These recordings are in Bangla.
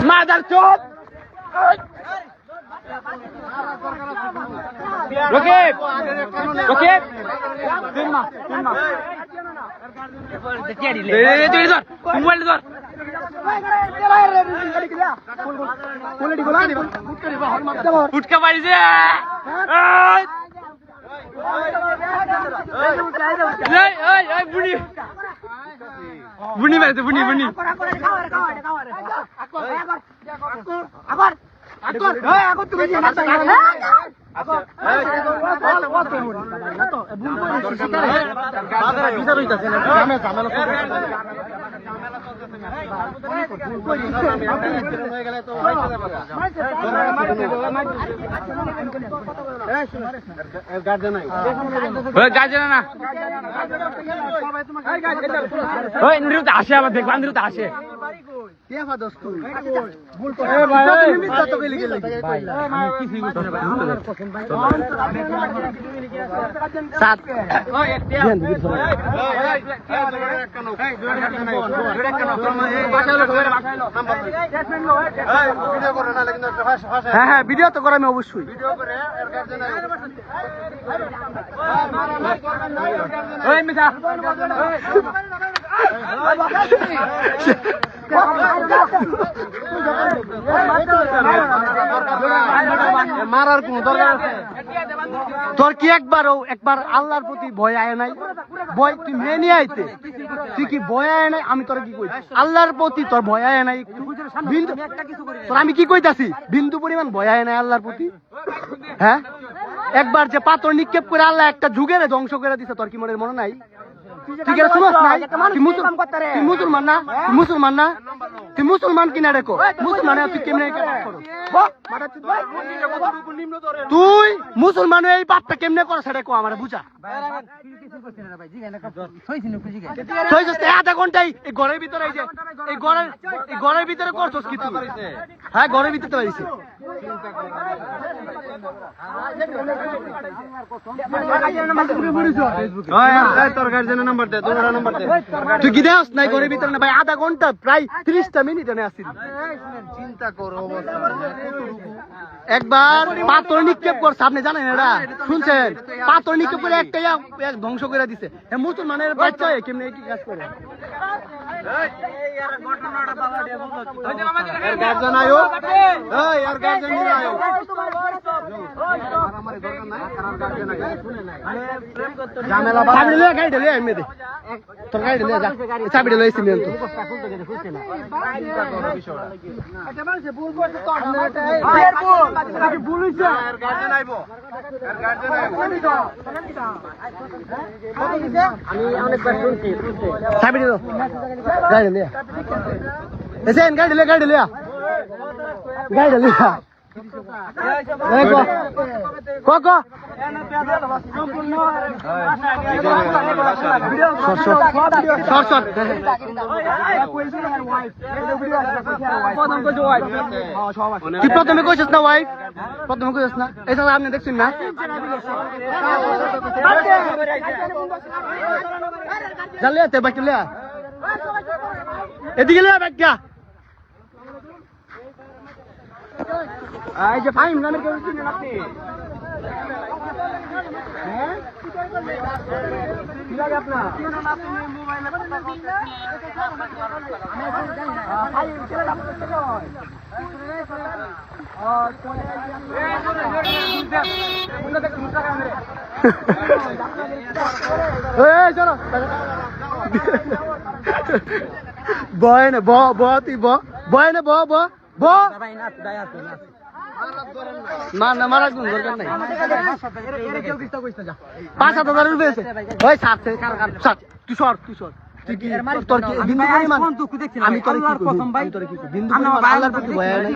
মাদার চোদ রকিব রকিব তিন মাস মোবাইল ধর ফুটকা পাইছে বুনি বুনি মারতে বুনি বুনি আসে আবার দেখবা আসে হ্যাঁ হ্যাঁ ভিডিও তো করা আমি অবশ্যই মারার কোন দরকার আছে তোর কি একবার আল্লাহর প্রতি ভয় আয় নাই ভয় তুই মেনে নিয়ে আইতে তুই কি ভয় আয় নাই আমি তোর কি কই আল্লাহর প্রতি তোর ভয় আয় নাই তোর আমি কি কইতাছি বিন্দু পরিমাণ ভয় আয় নাই আল্লাহর প্রতি হ্যাঁ একবার যে পাথর নিক্ষেপ করে আল্লাহ একটা যুগের ধ্বংস করে দিছে তোর কি মনে নাই ঠিক আছে শুনছ নাই তুই মুসলমান না মুসলমান না তুই মুসলমান কিনা রেখো মুসলমান তুই কেমনে তুই মুসলমান এই পাপটা কেমনে করো সেটা কো আমার বুঝা আধা ঘন্টায় এই ঘরের ভিতরে এই ঘরের ভিতরে করছস কি তুই হ্যাঁ ঘরের ভিতরে পাইছি তুই কি দেওস নাই ঘরের ভিতরে না ভাই আধা ঘন্টা প্রায় 30টা মিনিট এনে আসছিল চিন্তা করো একবার পাথর নিক্ষেপ করছে আপনি জানেন এটা শুনছেন পাথর নিক্ষেপ করে একটা ধ্বংস করে দিছে মুসলমানের বাচ্চা কেমনি কি কাজ করে প্রথমে কইছিস না ওয়াইফ প্রথমে কইছিস না এই সব আপনি দেখছেন না জানলে বাকি লিয়া এদিকে লিয়া ব্যাগটা এই যে ফাইন নামের কেউ চিনেন আপনি হ্যাঁ কি লাগে আপনার মোবাইলে বয় না তুই বয় না না না মারা কোন দরকার নাই 5,000 রুপিয়া ওই সাথে তুই সর তুই কি তোর কি বিন্দু পরিমাণ আমি তোর কি প্রথম ভাই তোর কি বিন্দু পরিমাণ আল্লাহর প্রতি ভয় নাই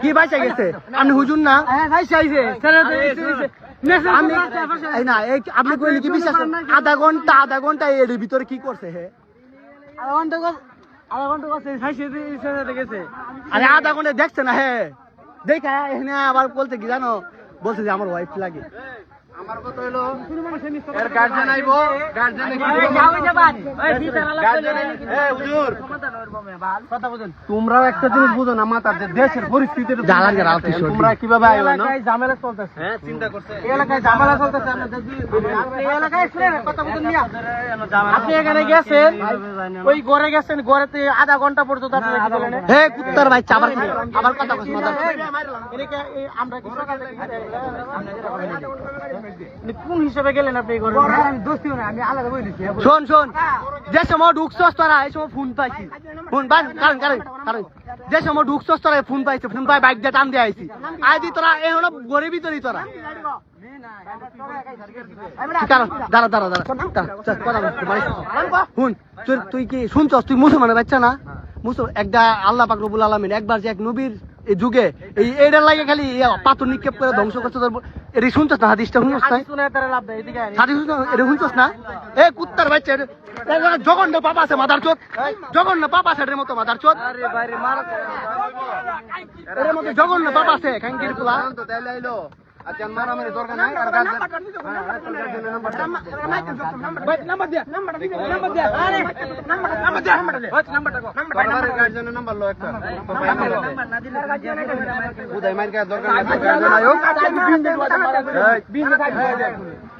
কি বাইসা গেছে আপনি হুজুর না হ্যাঁ বাইসা আইছে আমি না আপনি কইলে কি বিশ্বাস আধা ঘন্টা এর ভিতরে কি করছে হে আরে আধা ঘন্টা দেখছে না হে দেখা এখানে আবার বলছে কি জানো বলছে যে আমার ওয়াইফ লাগে আমার কথা হলো এর গার্জিয়ান আইবো গার্জিয়ান তোমরাও একটা জিনিস বুঝো না মাতার যে দেশের পরিস্থিতি তোমরা কিভাবে আইবো না ঝামেলা চলতেছে হ্যাঁ চিন্তা করছে এই এলাকায় ঝামেলা চলতেছে আপনি এলাকায় শুনেন কথা বলুন মিয়া আপনি এখানে গেছেন ওই ঘরে গেছেন ঘরেতে আধা ঘন্টা পর্যন্ত আপনি কি বলেন হে কুত্তার ভাই আবার আবার কথা বলছ মাদার আমরা কি কোন হিসেবে গেলেন আপনি এই ঘরে আমি দোস্তি না আমি আলাদা বইছি শোন শোন যে সময় ঢুকছস তোরা এই সময় ফোন পাইছি ফোন বাস কারণ কারণ কারণ যে সময় ঢুকছস তোরা ফোন পাইছে ফোন পাই বাইক দিয়ে টান দিয়ে আইছি আইদি তোরা এখন ঘরে ভিতরেই তোরা দাঁড়া দাঁড়া দাঁড়া শুন তুই কি শুনছস তুই মুসলমানের বাচ্চা না একটা আল্লাহ পাক রব্বুল আলামিন একবার যে এক নবীর এই যুগে এই এইটার লাগে খালি পাথর নিক্ষেপ করে ধ্বংস করছে তোর এটা শুনছস না হাদিসটা শুনছস না হাদিস এটা শুনছস না এ কুত্তার বাচ্চা জঘন্য পাপ আছে মাদার চোদ জঘন্য পাপ আছে এর মতো মাদার চোদ এর মতো জঘন্য পাপ আছে খাঙ্কির পোলা আচ্ছা মারামারি দরকার নাই আর গার্জিয়ান নাম্বার দে আরে নাম্বার দে গার্জিয়ানের নাম্বার লো একটা উদয় মার কা দরকার নাই গার্জিয়ান আয়ো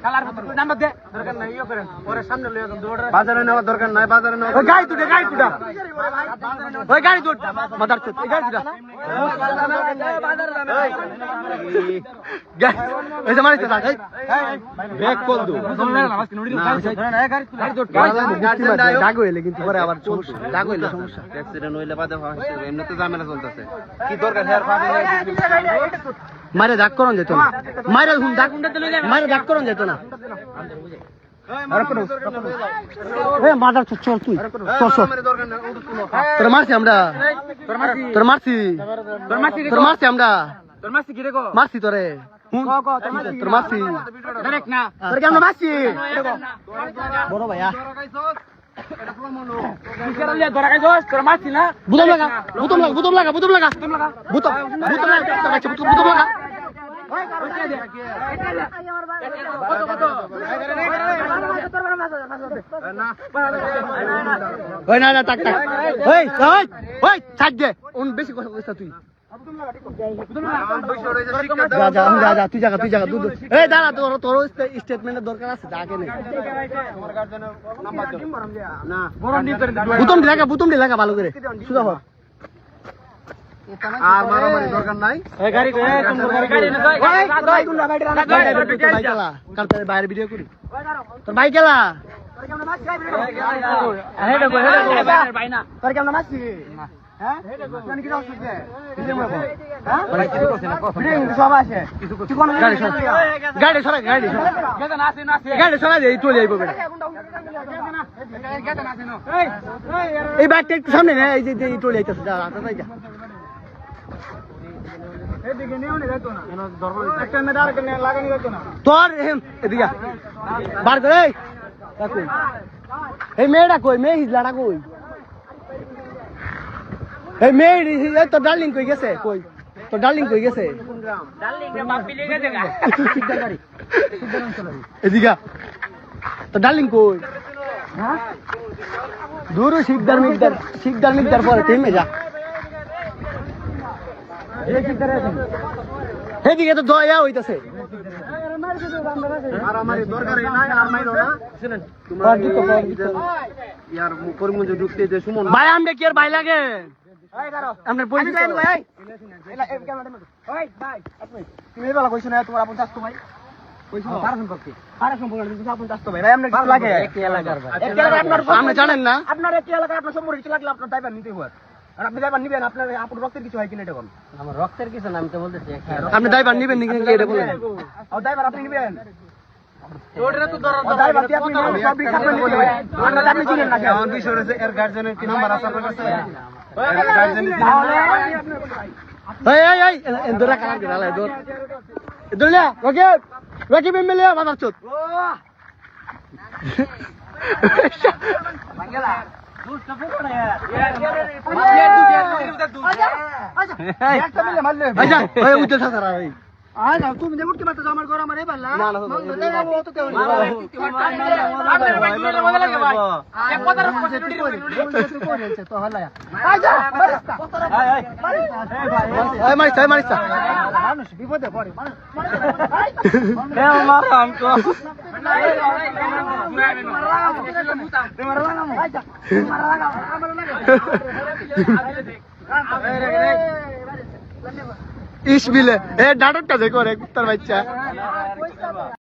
কালার নাম্বার দে দরকার নাই ইও করেন পরে সামনে লইয়া দৌড় বাজারে নেওয়া দরকার নাই বাজারে নেওয়া গাড়ি তুই ওই গাড়ি তুই মাদার চোদ এই গাড়ি তুই এই যে মারিতে থাক ব্যাক কল দু ডাক হইলে কিন্তু পরে আবার সমস্যা ডাক হইলে সমস্যা অ্যাক্সিডেন্ট হইলে বাদে হয় এমনি তো ঝামেলা চলতেছে কি দরকার হেয়ার ফাঁকি মারে ডাক করন যেত না মারে হুন ডাক মারে ডাক করন যেত না মাদার চল তুই চল চল তোর মারছি আমরা তোর মারছি আমরা মারছি তোরে তোর মারছি তোর কেমন মারছি বড় ভাইয়া বুতম লাগা বুতম লাগা বুতম লাগা ওই না তাক তাক ওই ওই ওই ছাড় দে ওন বেশি কথা কইছ তুই যা তুই জায়গা দুধ এই দাঁড়া তোর স্টেটমেন্টের দরকার আছে যা কেন বুতম দি লাগা ভালো করে সুদা হ আর মারামারি দরকার নাই বাইরে ভিডিও করি তোর ভাই গেলা তোর কেমন মাসি গাড়ি সরা দিয়ে চলে যাইব এই বাইকটা একটু সামনে না এই যে চলে যাইতেছে তোর এদিকে বার করে এই মেয়েটা কই মেয়ে হিজলাটা কই এই মেয়ে তোর ডার্লিং কই গেছে কই তোর ডার্লিং কই গেছে এদিকে তোর ডার্লিং কই দূর শিকদার মিকদার পরে থেমে যা এদিকে তো দয়া হইতাছে মারামারি দরকার নাই আর মাইরো না শুনেন তোমরা ইয়ার করিমগঞ্জ ঢুকতে যে সুমন ভাই আমরা কি আর ভাই লাগে আমরা বলি ভাই তুমি এবারে কইছ না তোমার আপন চাস্তো ভাই কইছ পারা সম্পর্ক আপন চাস্তো ভাই আমরা কি লাগে এক এলাকার ভাই এক এলাকা আপনার আপনি জানেন না আপনার এক এলাকা আপনার সম্পর্ক কিছু লাগলে আপনার দায়িত্ব নিতে হয় আর আপনি দায়িত্ব নিবেন আপনার আপনার রক্তের কিছু হয় কিনা এটা বল আমার রক্তের কিছু না আমি তো বলতেছি আপনি দায়িত্ব নিবেন নাকি এটা বলেন আর দায়িত্ব আপনি নিবেন ওটা তো দরকার দায়িত্ব আপনি সব বিচার করে নিতে হয় আমরা আপনি চিনেন না আমার বিষয় হচ্ছে এর গার্জিয়ানের কি নাম্বার আছে আপনার কাছে এই এন্দরা কালার গেলা এদর এদরলা রকি বেমেলে বাজার চোদ আচ্ছা ওই উঠে থাকার এই তুমি যে উঠতে পারতো আমার ঘর আমার এবার না না মজা লাগে ভাই এক কথার তো হলা মারিস মারিস মানুষ বিপদে পড়ে ইস মিলে এ নাটকটা দেখো রে কুত্তার বাচ্চা